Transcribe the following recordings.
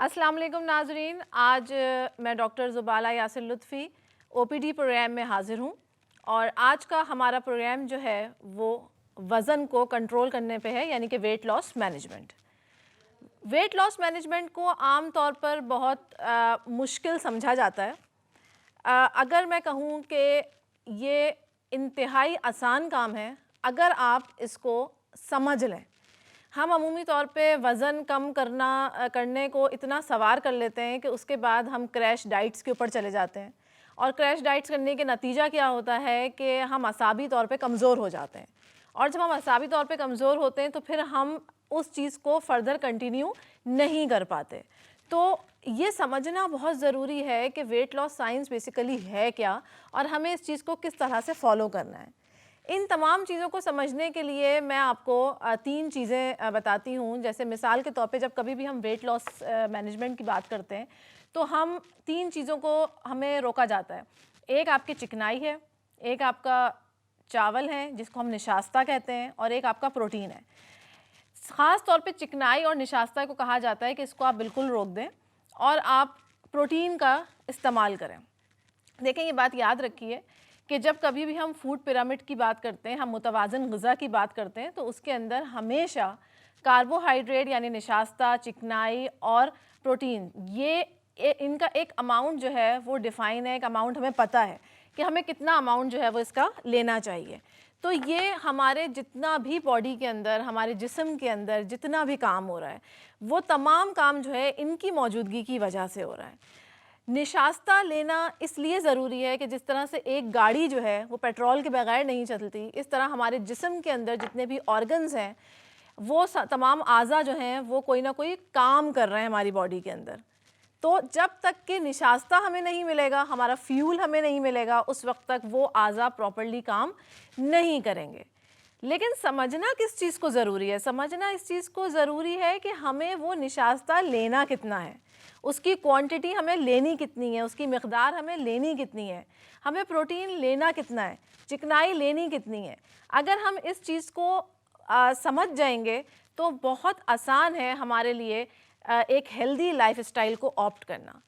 अस्सलाम वालेकुम नाजरीन। आज मैं doctor ज़ुबाला Yasir Lutfi OPD programme में हाज़िर हूँ और आज का हमारा प्रोग्राम जो है वो वज़न को कंट्रोल करने पे है, यानी कि weight loss management. Weight loss management को आम तौर पर बहुत मुश्किल समझा जाता है। अगर मैं कहूँ कि ये इंतहाई आसान काम है अगर आप इसको समझ लें। हम अमूमी तौर पे वज़न कम करने को इतना सवार कर लेते हैं कि उसके बाद हम क्रैश डाइट्स के ऊपर चले जाते हैं और क्रैश डाइट्स करने के नतीजा क्या होता है कि हम असाबी तौर पे कमज़ोर हो जाते हैं और जब हम असाबी तौर पे कमज़ोर होते हैं तो फिर हम उस चीज़ को फ़र्दर कंटिन्यू नहीं कर पाते। तो ये समझना बहुत ज़रूरी है कि वेट लॉस साइंस बेसिकली है क्या और हमें इस चीज़ को किस तरह से फ़ॉलो करना है। इन तमाम चीज़ों को समझने के लिए मैं आपको 3 चीज़ें बताती हूँ। जैसे मिसाल के तौर पे जब कभी भी हम वेट लॉस मैनेजमेंट की बात करते हैं तो हम 3 चीज़ों को हमें रोका जाता है। एक आपकी चिकनाई है, एक आपका चावल है जिसको हम निशास्ता कहते हैं और एक आपका प्रोटीन है। ख़ास तौर पे चिकनाई और निशास्ता को कहा जाता है कि इसको आप बिल्कुल रोक दें और आप प्रोटीन का इस्तेमाल करें। देखें, ये बात याद रखिए कि जब कभी भी हम फूड पिरामिड की बात करते हैं, हम मुतवाज़न ग़िज़ा की बात करते हैं, तो उसके अंदर हमेशा कार्बोहाइड्रेट यानी निशास्ता, चिकनाई और प्रोटीन इनका एक अमाउंट जो है वो डिफ़ाइन है। एक अमाउंट हमें पता है कि हमें कितना अमाउंट जो है वो इसका लेना चाहिए। तो ये हमारे जितना भी बॉडी के अंदर, हमारे जिस्म के अंदर जितना भी काम हो रहा है, वो तमाम काम जो है इनकी मौजूदगी की वजह से हो रहा है। निशास्ता लेना इसलिए ज़रूरी है कि जिस तरह से एक गाड़ी जो है वो पेट्रोल के बगैर नहीं चलती, इस तरह हमारे जिस्म के अंदर जितने भी ऑर्गन्स हैं वो तमाम आज़ा जो हैं वो कोई ना कोई काम कर रहे हैं हमारी बॉडी के अंदर। तो जब तक कि निशास्ता हमें नहीं मिलेगा, हमारा फ्यूल हमें नहीं मिलेगा, उस वक्त तक वो आज़ा प्रॉपर्ली काम नहीं करेंगे। लेकिन समझना किस चीज़ को ज़रूरी है? समझना इस चीज़ को ज़रूरी है कि हमें वो निशास्ता लेना कितना है, उसकी क्वांटिटी हमें लेनी कितनी है, उसकी मिक़दार हमें लेनी कितनी है, हमें प्रोटीन लेना कितना है, चिकनाई लेनी कितनी है। अगर हम इस चीज़ को समझ जाएंगे तो बहुत आसान है हमारे लिए एक हेल्दी लाइफ़स्टाइल को ऑप्ट करना।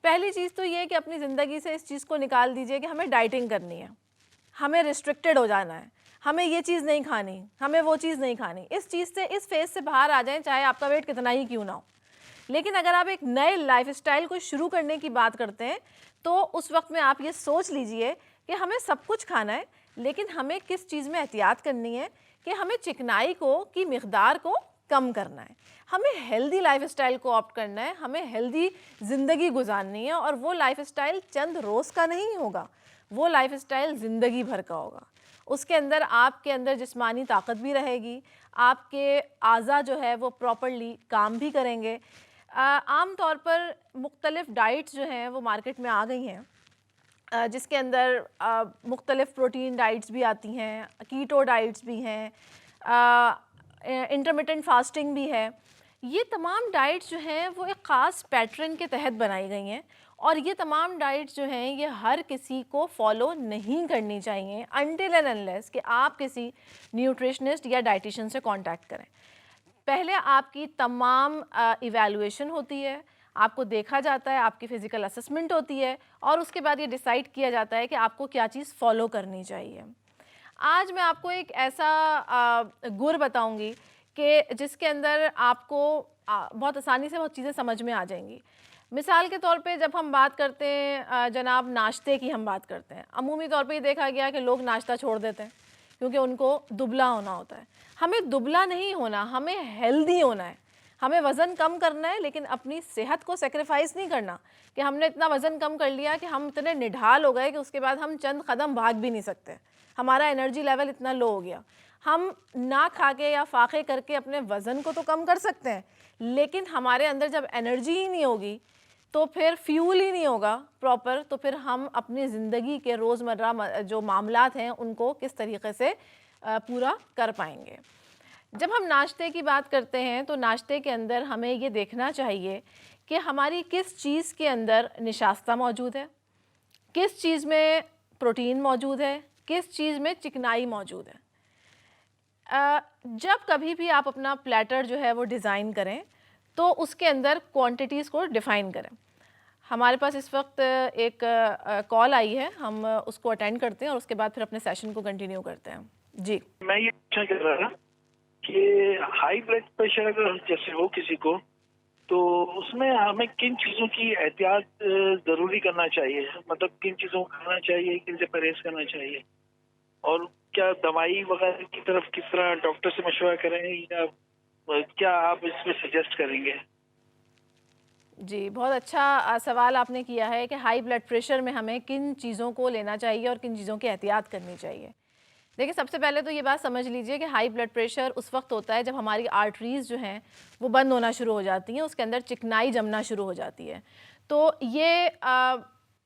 पहली चीज़ तो ये है कि अपनी ज़िंदगी से इस चीज़ को निकाल दीजिए कि हमें डाइटिंग करनी है, हमें रिस्ट्रिक्टेड हो जाना है, हमें ये चीज़ नहीं खानी, हमें वो चीज़ नहीं खानी। इस चीज़ से, इस फेज़ से बाहर आ जाएं, चाहे आपका वेट कितना ही क्यों ना हो। लेकिन अगर आप एक नए लाइफ़स्टाइल को शुरू करने की बात करते हैं तो उस वक्त में आप ये सोच लीजिए कि हमें सब कुछ खाना है, लेकिन हमें किस चीज़ में एहतियात करनी है कि हमें चिकनाई की मिक़दार को कम करना है, हमें हेल्दी लाइफ़स्टाइल को ऑप्ट करना है, हमें हेल्दी ज़िंदगी गुजारनी है। और वो लाइफ़स्टाइल चंद रोज़ का नहीं होगा, वो लाइफ़स्टाइल ज़िंदगी भर का होगा। उसके अंदर आपके अंदर जिस्मानी ताकत भी रहेगी, आपके आज़ा जो है वो प्रॉपर्ली काम भी करेंगे। आम तौर पर मुख्तलिफ़ डाइट्स जो हैं वो मार्केट में आ गई हैं, जिसके अंदर मुख्तलिफ़ प्रोटीन डाइट्स भी आती हैं, कीटो डाइट्स भी हैं, इंटरमिटेंट फास्टिंग भी है। ये तमाम डाइट्स जो हैं वो एक ख़ास पैटर्न के तहत बनाई गई हैं और ये तमाम डाइट्स जो हैं ये हर किसी को फॉलो नहीं करनी चाहिए अनटिल एंड अनलेस कि आप किसी न्यूट्रिशनिस्ट या डाइटिशियन से कांटेक्ट करें। पहले आपकी तमाम इवैल्यूएशन होती है, आपको देखा जाता है, आपकी फ़िज़िकल असेसमेंट होती है और उसके बाद ये डिसाइड किया जाता है कि आपको क्या चीज़ फ़ॉलो करनी चाहिए। आज मैं आपको एक ऐसा गुर बताऊंगी कि जिसके अंदर आपको बहुत आसानी से बहुत चीज़ें समझ में आ जाएंगी। मिसाल के तौर पे जब हम बात करते हैं जनाब नाश्ते की हम बात करते हैं, अमूमी तौर पे ये देखा गया कि लोग नाश्ता छोड़ देते हैं क्योंकि उनको दुबला होना होता है। हमें दुबला नहीं होना, हमें हेल्दी होना है। हमें वज़न कम करना है लेकिन अपनी सेहत को सेक्रीफाइस नहीं करना कि हमने इतना वज़न कम कर लिया कि हम इतने निढाल हो गए कि उसके बाद हम चंद कदम भाग भी नहीं सकते, हमारा एनर्जी लेवल इतना लो हो गया। हम ना खा के या फाके करके अपने वज़न को तो कम कर सकते हैं, लेकिन हमारे अंदर जब एनर्जी ही नहीं होगी तो फिर फ्यूल ही नहीं होगा प्रॉपर, तो फिर हम अपनी ज़िंदगी के रोज़मर्रा जो मामलात हैं उनको किस तरीके से पूरा कर पाएंगे। जब हम नाश्ते की बात करते हैं तो नाश्ते के अंदर हमें ये देखना चाहिए कि हमारी किस चीज़ के अंदर निशास्ता मौजूद है, किस चीज़ में प्रोटीन मौजूद है, किस चीज़ में चिकनाई मौजूद है। जब कभी भी आप अपना प्लेटर जो है वो डिज़ाइन करें तो उसके अंदर क्वांटिटीज़ को डिफ़ाइन करें। हमारे पास इस वक्त एक कॉल आई है, हम उसको अटेंड करते हैं और उसके बाद फिर अपने सेशन को कंटिन्यू करते हैं। जी, मैं ये पूछना चाह रहा था कि हाई ब्लड प्रेशर अगर जैसे हो किसी को, तो उसमें हमें किन चीजों की एहतियात जरूरी करना चाहिए, मतलब किन चीजों को खाना चाहिए, किन से परहेज करना चाहिए, और क्या दवाई वगैरह की तरफ किस तरह डॉक्टर से मशवरा करें, या क्या आप इसमें सजेस्ट करेंगे? जी, बहुत अच्छा सवाल आपने किया है कि हाई ब्लड प्रेशर में हमें किन चीज़ों को लेना चाहिए और किन चीज़ों की एहतियात करनी चाहिए। देखिए, सबसे पहले तो ये बात समझ लीजिए कि हाई ब्लड प्रेशर उस वक्त होता है जब हमारी आर्टरीज़ जो हैं वो बंद होना शुरू हो जाती हैं, उसके अंदर चिकनाई जमना शुरू हो जाती है। तो ये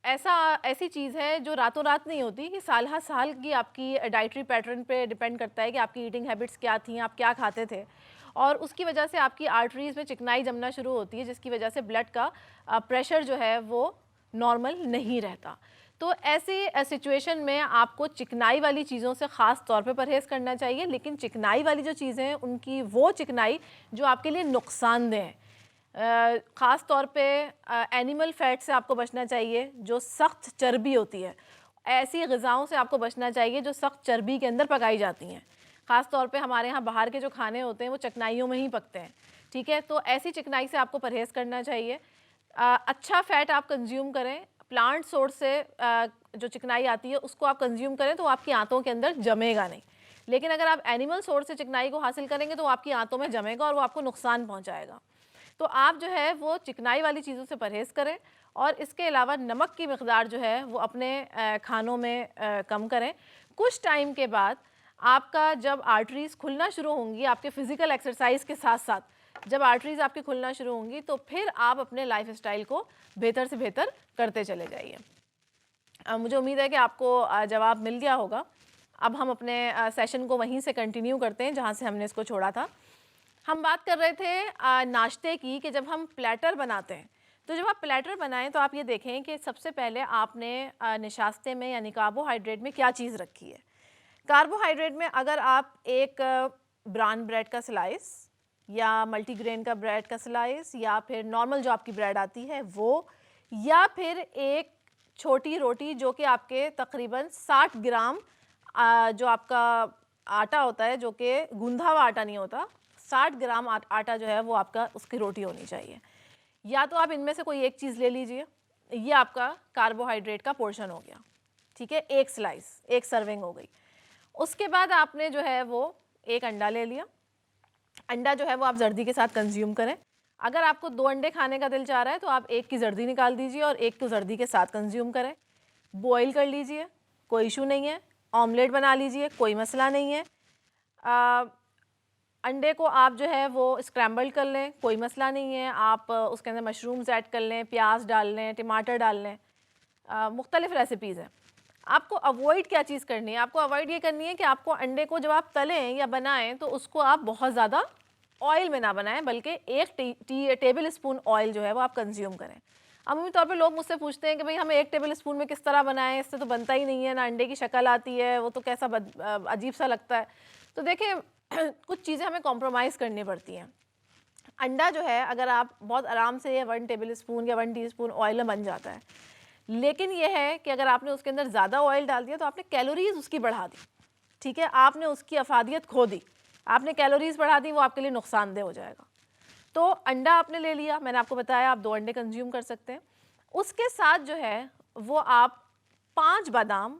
ऐसी चीज़ है जो रातों रात नहीं होती, कि साल हर साल की आपकी डाइटरी पैटर्न पे डिपेंड करता है कि आपकी ईटिंग हैबिट्स क्या थी, आप क्या खाते थे, और उसकी वजह से आपकी आर्टरीज़ में चिकनाई जमना शुरू होती है, जिसकी वजह से ब्लड का प्रेशर जो है वो नॉर्मल नहीं रहता। तो ऐसी सिचुएशन में आपको चिकनाई वाली चीज़ों से ख़ास तौर पे परहेज़ करना चाहिए, लेकिन चिकनाई वाली जो चीज़ें हैं उनकी वो चिकनाई जो आपके लिए नुकसानदेह है। ख़ास तौर पे एनिमल फ़ैट से आपको बचना चाहिए, जो सख्त चर्बी होती है। ऐसी ग़िज़ाओं से आपको बचना चाहिए जो सख्त चर्बी के अंदर पकाई जाती हैं। ख़ास तौर पे हमारे यहाँ बाहर के जो खाने होते हैं वो चिकनाइयों में ही पकते हैं, ठीक है? तो ऐसी चिकनाई से आपको परहेज़ करना चाहिए। अच्छा फ़ैट आप कंज़्यूम करें, प्लांट सोर्स से जो चिकनाई आती है उसको आप कंज़्यूम करें तो आपकी आंतों के अंदर जमेगा नहीं। लेकिन अगर आप एनिमल सोर्स से चिकनाई को हासिल करेंगे तो वो आपकी आंतों में जमेगा और वो आपको नुकसान पहुंचाएगा। तो आप जो है वो चिकनाई वाली चीज़ों से परहेज़ करें, और इसके अलावा नमक की मिक़दार जो है वो अपने खानों में कम करें। कुछ टाइम के बाद आपका जब आर्टरीज़ खुलना शुरू होंगी, आपके फ़िज़िकल एक्सरसाइज़ के साथ-साथ जब आर्टरीज़ आपकी खुलना शुरू होंगी, तो फिर आप अपने लाइफ़स्टाइल को बेहतर से बेहतर करते चले जाइए। मुझे उम्मीद है कि आपको जवाब मिल गया होगा। अब हम अपने सेशन को वहीं से कंटिन्यू करते हैं जहाँ से हमने इसको छोड़ा था। हम बात कर रहे थे नाश्ते की, कि जब हम प्लेटर बनाते हैं, तो जब आप प्लेटर बनाएं तो आप ये देखें कि सबसे पहले आपने निशास्ते में यानी कार्बोहाइड्रेट में क्या चीज़ रखी है। कार्बोहाइड्रेट में अगर आप एक ब्राउन ब्रेड का स्लाइस, या मल्टीग्रेन का ब्रेड का स्लाइस, या फिर नॉर्मल जो आपकी ब्रेड आती है वो, या फिर एक छोटी रोटी जो कि आपके तकरीबन 60 ग्राम जो आपका आटा होता है, जो कि गूंधा हुआ आटा नहीं होता, 60 ग्राम आटा जो है वो आपका उसकी रोटी होनी चाहिए। या तो आप इनमें से कोई एक चीज़ ले लीजिए, ये आपका कार्बोहाइड्रेट का पोर्शन हो गया, ठीक है, एक स्लाइस, एक सर्विंग हो गई। उसके बाद आपने जो है वो एक अंडा ले लिया। अंडा जो है वो आप जर्दी के साथ कंज्यूम करें। अगर आपको 2 अंडे खाने का दिल चाह रहा है तो आप एक की जर्दी निकाल दीजिए और एक को जर्दी के साथ कंज्यूम करें। बॉईल कर लीजिए, कोई इशू नहीं है। ऑमलेट बना लीजिए, कोई मसला नहीं है। अंडे को आप जो है वो स्क्रैम्बल कर लें, कोई मसला नहीं है। आप उसके अंदर मशरूम्स ऐड कर लें, प्याज डाल लें, टमाटर डाल लें। मुख्तलिफ़ रेसिपीज़ हैं। आपको अवॉइड क्या चीज़ करनी है? आपको अवॉइड ये करनी है कि आपको अंडे को जब आप तलें या बनाएं तो उसको आप बहुत ज़्यादा ऑयल में ना बनाएं, बल्कि एक टेबल स्पून ऑयल जो है वो आप कंज्यूम करें। अमूमी तौर पे लोग मुझसे पूछते हैं कि भाई हमें 1 टेबल स्पून में किस तरह बनाएं, इससे तो बनता ही नहीं है, ना अंडे की शक्ल आती है, वो तो कैसा अजीब सा लगता है। तो देखें कुछ चीज़ें हमें कॉम्प्रोमाइज़ करनी पड़ती हैं। अंडा जो है अगर आप बहुत आराम से 1 टेबल स्पून या 1 टीस्पून ऑयल में बन जाता है, लेकिन यह है कि अगर आपने उसके अंदर ज़्यादा ऑयल डाल दिया तो आपने कैलोरीज़ उसकी बढ़ा दी, ठीक है, आपने उसकी अफादियत खो दी, आपने कैलोरीज़ बढ़ा दी, वो आपके लिए नुकसानदेह हो जाएगा। तो अंडा आपने ले लिया, मैंने आपको बताया आप 2 अंडे कंज्यूम कर सकते हैं। उसके साथ जो है वो आप 5 बादाम,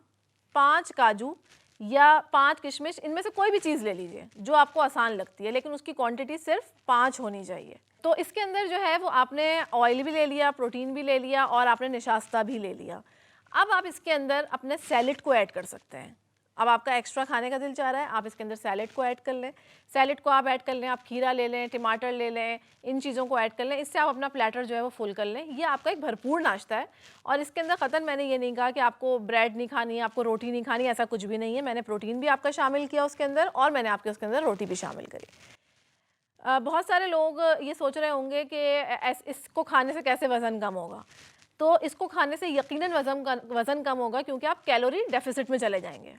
5 काजू या 5 किशमिश, इनमें से कोई भी चीज़ ले लीजिए जो आपको आसान लगती है, लेकिन उसकी क्वांटिटी सिर्फ 5 होनी चाहिए। तो इसके अंदर जो है वो आपने ऑयल भी ले लिया, प्रोटीन भी ले लिया और आपने निशास्ता भी ले लिया। अब आप इसके अंदर अपने सैलेड को ऐड कर सकते हैं। अब आपका एक्स्ट्रा खाने का दिल चाह रहा है, आप इसके अंदर सैलेड को ऐड कर लें। सैलेड को आप ऐड कर लें, आप खीरा ले लें, टमाटर ले लें, इन चीज़ों को ऐड कर लें। इससे आप अपना प्लेटर जो है वो फुल कर लें। ये आपका एक भरपूर नाश्ता है और इसके अंदर ख़तन मैंने ये नहीं कहा कि आपको ब्रेड नहीं खानी है, आपको रोटी नहीं खानी, ऐसा कुछ भी नहीं है। मैंने प्रोटीन भी आपका शामिल किया उसके अंदर और मैंने आपके उसके अंदर रोटी भी शामिल करी। बहुत सारे लोग ये सोच रहे होंगे कि इसको खाने से कैसे वज़न कम होगा। तो इसको खाने से यकीनन वज़न कम होगा, क्योंकि आप कैलोरी डेफिसिट में चले जाएंगे।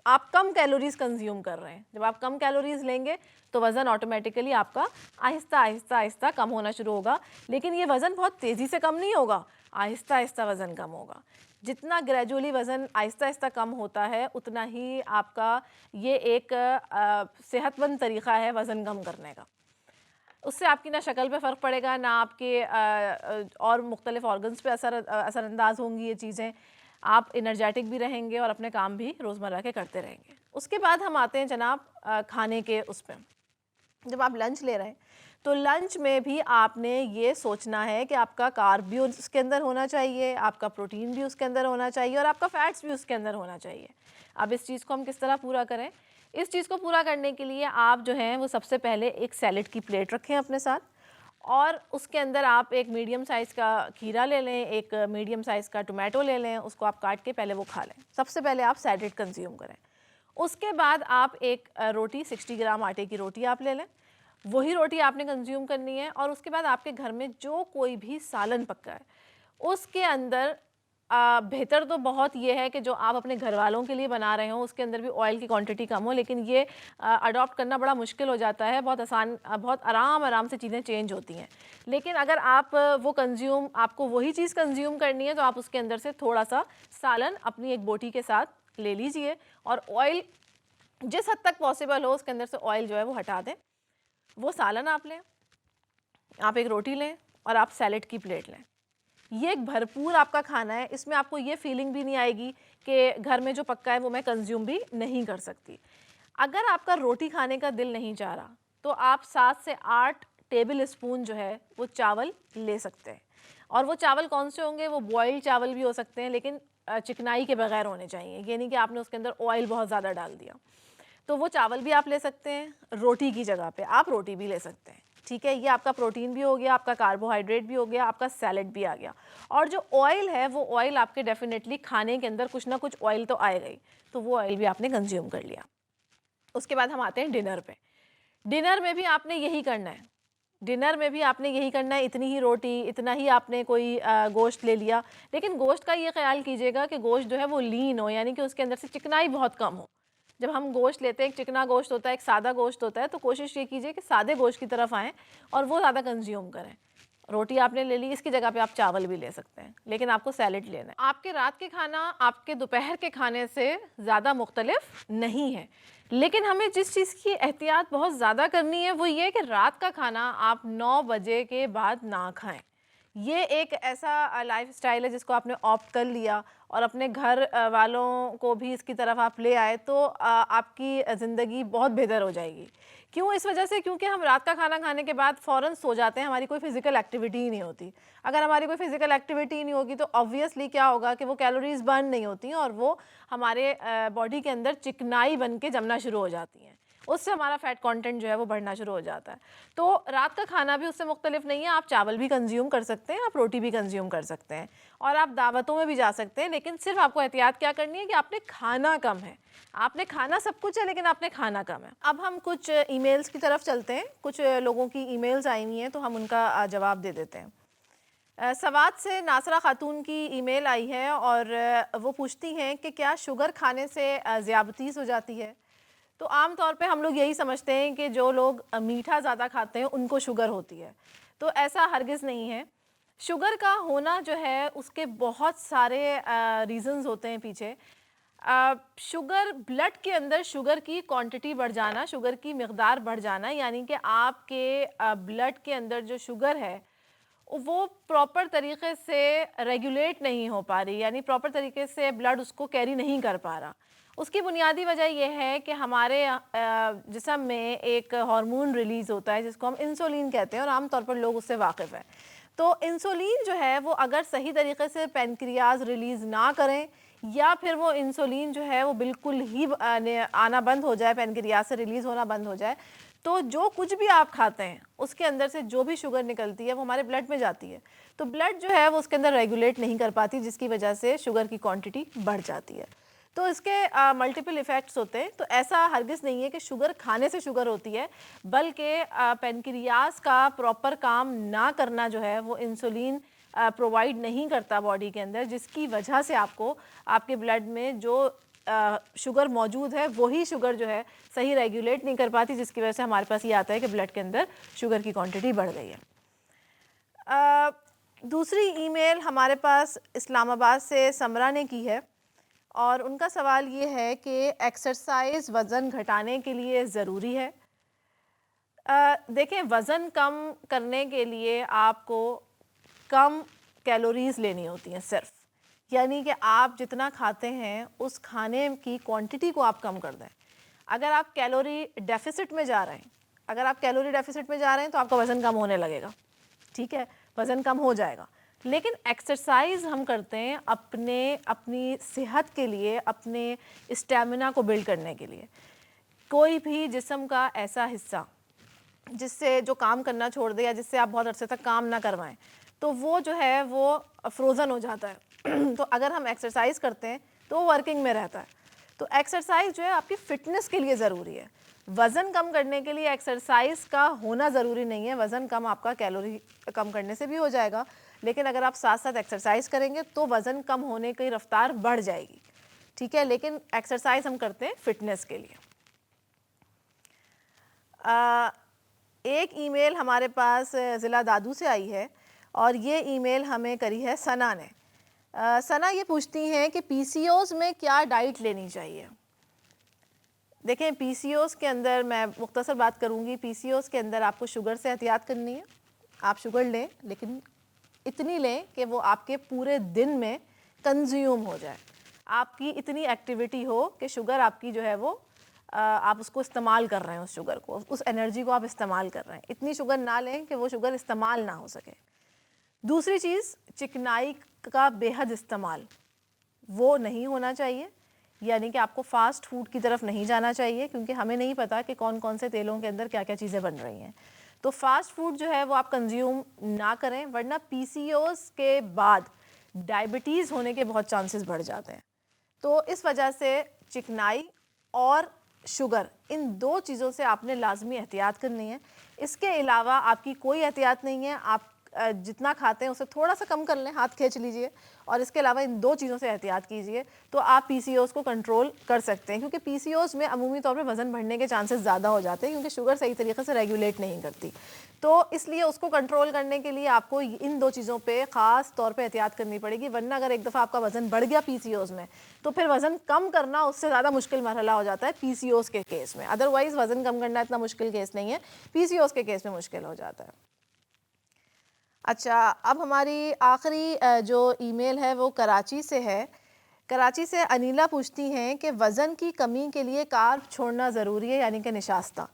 आप कम कैलोरीज कंज्यूम कर रहे हैं। जब आप कम कैलोरीज लेंगे तो वज़न ऑटोमेटिकली आपका आहिस्ता आहिस्ता आहिस्ता कम होना शुरू होगा। लेकिन ये वज़न बहुत तेज़ी से कम नहीं होगा, आहिस्ता आहिस्ता वज़न कम होगा। जितना ग्रेजुअली वज़न आहिस्ता आहिस्ता कम होता है, उतना ही आपका ये एक सेहतमंद तरीक़ा है वज़न कम करने का। उससे आपकी ना शक्ल पे फ़र्क पड़ेगा, ना आपके और मुख्तलिफ़ ऑर्गन्स पे असरअंदाज होंगी ये चीज़ें। आप एनर्जेटिक भी रहेंगे और अपने काम भी रोज़मर्रा के करते रहेंगे। उसके बाद हम आते हैं जनाब खाने के उस पे। जब आप लंच ले रहे हैं तो लंच में भी आपने ये सोचना है कि आपका कार्ब भी उसके अंदर होना चाहिए, आपका प्रोटीन भी उसके अंदर होना चाहिए और आपका फैट्स भी उसके अंदर होना चाहिए। अब इस चीज़ को हम किस तरह पूरा करें? इस चीज़ को पूरा करने के लिए आप जो हैं वो सबसे पहले एक सैलेड की प्लेट रखें अपने साथ, और उसके अंदर आप एक मीडियम साइज़ का खीरा ले लें, एक मीडियम साइज़ का टोमेटो ले लें, उसको आप काट के पहले वो खा लें। सबसे पहले आप सैलेड कंज्यूम करें। उसके बाद आप एक रोटी 60 ग्राम आटे की रोटी आप ले लें, वही रोटी आपने कंज्यूम करनी है। और उसके बाद आपके घर में जो कोई भी सालन पक्का है उसके अंदर बेहतर तो बहुत ये है कि जो आप अपने घर वालों के लिए बना रहे हो उसके अंदर भी ऑयल की क्वांटिटी कम हो, लेकिन ये अडॉप्ट करना बड़ा मुश्किल हो जाता है। बहुत आराम से चीज़ें चेंज होती हैं। लेकिन अगर आप आपको वही चीज़ कंज्यूम करनी है तो आप उसके अंदर से थोड़ा सा सालन अपनी एक बोटी के साथ ले लीजिए, और ऑयल जिस हद तक पॉसिबल हो उसके अंदर से ऑयल जो है वो हटा दें। वो सालन आप लें, आप एक रोटी लें और आप सैलेड की प्लेट लें। ये एक भरपूर आपका खाना है। इसमें आपको ये फीलिंग भी नहीं आएगी कि घर में जो पक्का है वो मैं कंज्यूम भी नहीं कर सकती। अगर आपका रोटी खाने का दिल नहीं चाह रहा तो आप 7 से 8 टेबल स्पून जो है वो चावल ले सकते हैं। और वो चावल कौन से होंगे? वो बॉइल्ड चावल भी हो सकते हैं, लेकिन चिकनाई के बगैर होने चाहिए। ये नहीं कि आपने उसके अंदर ऑयल बहुत ज़्यादा डाल दिया। तो वो चावल भी आप ले सकते हैं, रोटी की जगह पे आप रोटी भी ले सकते हैं। ठीक है, ये आपका प्रोटीन भी हो गया, आपका कार्बोहाइड्रेट भी हो गया, आपका सैलेड भी आ गया। और जो ऑयल है वो ऑयल आपके डेफिनेटली खाने के अंदर कुछ ना कुछ ऑयल तो आएगा ही, तो वो ऑयल भी आपने कंज्यूम कर लिया। उसके बाद हम आते हैं डिनर पे। डिनर में भी आपने यही करना है। इतनी ही रोटी, इतना ही आपने कोई गोश्त ले लिया, लेकिन गोश्त का ये ख्याल कीजिएगा कि गोश्त जो है वो लीन हो, यानी कि उसके अंदर से चिकनाई बहुत कम हो। जब हम गोश्त लेते हैं, एक चिकना गोश्त होता है, एक सादा गोश्त होता है, तो कोशिश ये कीजिए कि सादे गोश्त की तरफ आएँ और वो ज़्यादा कंज्यूम करें। रोटी आपने ले ली, इसकी जगह पे आप चावल भी ले सकते हैं, लेकिन आपको सैलेड लेना है। आपके रात के खाना आपके दोपहर के खाने से ज़्यादा मुख्तलिफ नहीं है, लेकिन हमें जिस चीज़ की एहतियात बहुत ज़्यादा करनी है वो ये कि रात का खाना आप 9 बजे के बाद ना खाएं। ये एक ऐसा लाइफ स्टाइल है जिसको आपने ऑप्ट कर लिया और अपने घर वालों को भी इसकी तरफ आप ले आए, तो आपकी ज़िंदगी बहुत बेहतर हो जाएगी। क्यों? इस वजह से क्योंकि हम रात का खाना खाने के बाद फ़ौरन सो जाते हैं, हमारी कोई फ़िज़िकल एक्टिविटी ही नहीं होती। अगर हमारी कोई फ़िज़िकल एक्टिविटी ही नहीं होगी तो ऑब्वियसली क्या होगा कि वो कैलोरीज़ बर्न नहीं होती और वो हमारे बॉडी के अंदर चिकनाई बन के जमना शुरू हो जाती हैं। उससे हमारा फ़ैट कंटेंट जो है वो बढ़ना शुरू हो जाता है। तो रात का खाना भी उससे मुख्तलिफ नहीं है। आप चावल भी कंज्यूम कर सकते हैं, आप रोटी भी कंज्यूम कर सकते हैं और आप दावतों में भी जा सकते हैं, लेकिन सिर्फ आपको एहतियात क्या करनी है कि आपने खाना कम है। आपने खाना सब कुछ है, लेकिन आपने खाना कम है। अब हम कुछ ईमेल्स की तरफ चलते हैं। कुछ लोगों की ईमेल्स आई हुई हैं तो हम उनका जवाब दे देते हैं। सवात से नासरा खातून की ईमेल आई है और वो पूछती हैं कि क्या शुगर खाने से ज़ियाबतीस हो जाती है? तो आम तौर पे हम लोग यही समझते हैं कि जो लोग मीठा ज़्यादा खाते हैं उनको शुगर होती है, तो ऐसा हरगिज़ नहीं है। शुगर का होना जो है उसके बहुत सारे रीज़न्स होते हैं पीछे। शुगर ब्लड के अंदर शुगर की क्वांटिटी बढ़ जाना, शुगर की मिक़दार बढ़ जाना, यानी कि आपके ब्लड के अंदर जो शुगर है वो प्रॉपर तरीक़े से रेगुलेट नहीं हो पा रही, यानी प्रॉपर तरीके से ब्लड उसको कैरी नहीं कर पा रहा। उसकी बुनियादी वजह यह है कि हमारे जिस्म में एक हार्मोन रिलीज़ होता है जिसको हम इंसुलिन कहते हैं और आमतौर पर लोग उससे वाकिफ़ हैं। तो इंसुलिन जो है वो अगर सही तरीके से पैनक्रियाज रिलीज़ ना करें या फिर वो इंसुलिन जो है वो बिल्कुल ही आना बंद हो जाए, पैनक्रियाज से रिलीज़ होना बंद हो जाए, तो जो कुछ भी आप खाते हैं उसके अंदर से जो भी शुगर निकलती है वो हमारे ब्लड में जाती है। तो ब्लड जो है वो उसके अंदर रेगुलेट नहीं कर पाती, जिसकी वजह से शुगर की क्वांटिटी बढ़ जाती है। तो इसके मल्टीपल इफ़ेक्ट्स होते हैं। तो ऐसा हरगिज़ नहीं है कि शुगर खाने से शुगर होती है, बल्कि पैनक्रियाज का प्रॉपर काम ना करना जो है वो इंसुलिन प्रोवाइड नहीं करता बॉडी के अंदर, जिसकी वजह से आपको आपके ब्लड में जो शुगर मौजूद है वही शुगर जो है सही रेगुलेट नहीं कर पाती, जिसकी वजह से हमारे पास ये आता है कि ब्लड के अंदर शुगर की क्वांटिटी बढ़ गई है। दूसरी ईमेल हमारे पास इस्लामाबाद से समरा ने की है और उनका सवाल ये है कि एक्सरसाइज वज़न घटाने के लिए ज़रूरी है। देखें, वज़न कम करने के लिए आपको कम कैलोरीज़ लेनी होती हैं सिर्फ, यानी कि आप जितना खाते हैं उस खाने की क्वांटिटी को आप कम कर दें। अगर आप कैलोरी डेफिसिट में जा रहे हैं, तो आपका वज़न कम होने लगेगा, ठीक है, वज़न कम हो जाएगा। लेकिन एक्सरसाइज हम करते हैं अपनी सेहत के लिए, अपने स्टैमिना को बिल्ड करने के लिए। कोई भी जिस्म का ऐसा हिस्सा जिससे जो काम करना छोड़ दे या जिससे आप बहुत अरसे तक काम ना करवाएं, तो वो जो है वो फ्रोज़न हो जाता है। तो अगर हम एक्सरसाइज करते हैं तो वो वर्किंग में रहता है। तो एक्सरसाइज जो है आपकी फ़िटनेस के लिए ज़रूरी है। वज़न कम करने के लिए एक्सरसाइज का होना ज़रूरी नहीं है। वज़न कम आपका कैलोरी कम करने से भी हो जाएगा, लेकिन अगर आप साथ साथ एक्सरसाइज करेंगे तो वज़न कम होने की रफ्तार बढ़ जाएगी, ठीक है। लेकिन एक्सरसाइज हम करते हैं फ़िटनेस के लिए। एक ईमेल हमारे पास ज़िला दादू से आई है और ये ईमेल हमें करी है सना ने। सना ये पूछती हैं कि पीसीओज़ में क्या डाइट लेनी चाहिए। देखें, पीसीओज़ के अंदर मैं मुख्तसर बात करूँगी। पीसीओज़ के अंदर आपको शुगर से एहतियात करनी है। आप शुगर लें, लेकिन इतनी लें कि वो आपके पूरे दिन में कंज्यूम हो जाए। आपकी इतनी एक्टिविटी हो कि शुगर आपकी जो है वो आप उसको इस्तेमाल कर रहे हैं, उस शुगर को, उस एनर्जी को आप इस्तेमाल कर रहे हैं। इतनी शुगर ना लें कि वो शुगर इस्तेमाल ना हो सके। दूसरी चीज़, चिकनाई का बेहद इस्तेमाल वो नहीं होना चाहिए, यानी कि आपको फ़ास्ट फूड की तरफ नहीं जाना चाहिए, क्योंकि हमें नहीं पता कि कौन कौन से तेलों के अंदर क्या क्या चीज़ें बन रही हैं। तो फ़ास्ट फूड जो है वो आप कंज्यूम ना करें, वरना पीसीओज़ के बाद डायबिटीज़ होने के बहुत चांसेस बढ़ जाते हैं। तो इस वजह से चिकनाई और शुगर, इन दो चीज़ों से आपने लाजमी एहतियात करनी है। इसके अलावा आपकी कोई एहतियात नहीं है। आप जितना खाते हैं उसे थोड़ा सा कम कर लें, हाथ खींच लीजिए, और इसके अलावा इन दो चीज़ों से एहतियात कीजिए, तो आप पीसीओज़ को कंट्रोल कर सकते हैं। क्योंकि पीसीओज़ में अमूमी तौर पे वज़न बढ़ने के चांसेस ज़्यादा हो जाते हैं, क्योंकि शुगर सही तरीके से रेगुलेट नहीं करती। तो इसलिए उसको कंट्रोल करने के लिए आपको इन दो चीज़ों पे ख़ास तौर पे एहतियात करनी पड़ेगी, वरना अगर एक दफ़ा आपका वज़न बढ़ गया पीसीओज़ में, तो फिर वज़न कम करना उससे ज़्यादा मुश्किल मरहला हो जाता है पीसीओज़ के केस में। अदरवाइज़ वज़न कम करना इतना मुश्किल केस नहीं है, पीसीओज़ के केस में मुश्किल हो जाता है। अच्छा, अब हमारी आखिरी जो ईमेल है वो कराची से है। कराची से अनीला पूछती हैं कि वज़न की कमी के लिए कार्ब छोड़ना ज़रूरी है, यानी कि निशास्ता।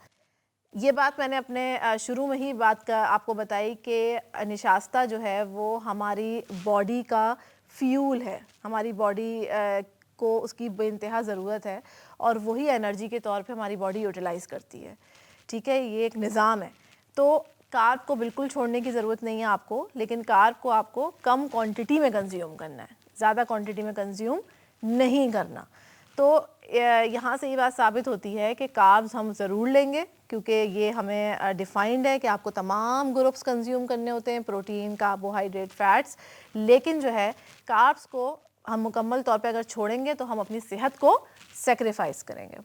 ये बात मैंने अपने शुरू में ही आपको बताई कि निशास्ता जो है वो हमारी बॉडी का फ्यूल है। हमारी बॉडी को उसकी बेइंतहा ज़रूरत है और वही एनर्जी के तौर पे हमारी बॉडी यूटिलाइज़ करती है, ठीक है। ये एक निज़ाम है। तो कार्ब को बिल्कुल छोड़ने की ज़रूरत नहीं है आपको, लेकिन कार्ब को आपको कम क्वांटिटी में कंज्यूम करना है, ज़्यादा क्वांटिटी में कंज्यूम नहीं करना। तो यहाँ से ये बात साबित होती है कि कार्ब्स हम ज़रूर लेंगे, क्योंकि ये हमें डिफ़ाइंड है कि आपको तमाम ग्रुप्स कंज्यूम करने होते हैं, प्रोटीन, कार्बोहाइड्रेट, फ़ैट्स। लेकिन जो है कार्ब्स को हम मुकम्मल तौर पे अगर छोड़ेंगे तो हम अपनी सेहत को सेक्रीफाइस करेंगे।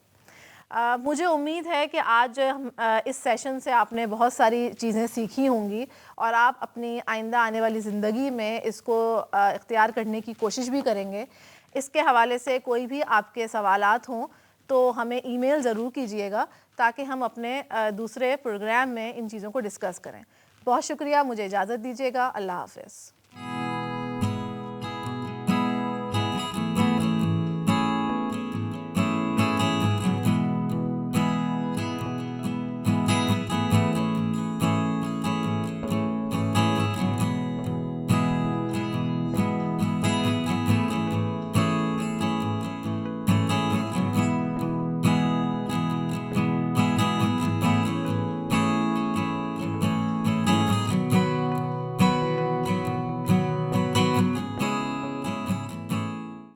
मुझे उम्मीद है कि आज इस सेशन से आपने बहुत सारी चीज़ें सीखी होंगी और आप अपनी आइंदा आने वाली ज़िंदगी में इसको इख्तियार करने की कोशिश भी करेंगे। इसके हवाले से कोई भी आपके सवालात हों तो हमें ईमेल ज़रूर कीजिएगा, ताकि हम अपने दूसरे प्रोग्राम में इन चीज़ों को डिस्कस करें। बहुत शुक्रिया, मुझे इजाज़त दीजिएगा। अल्लाह हाफ़िज़।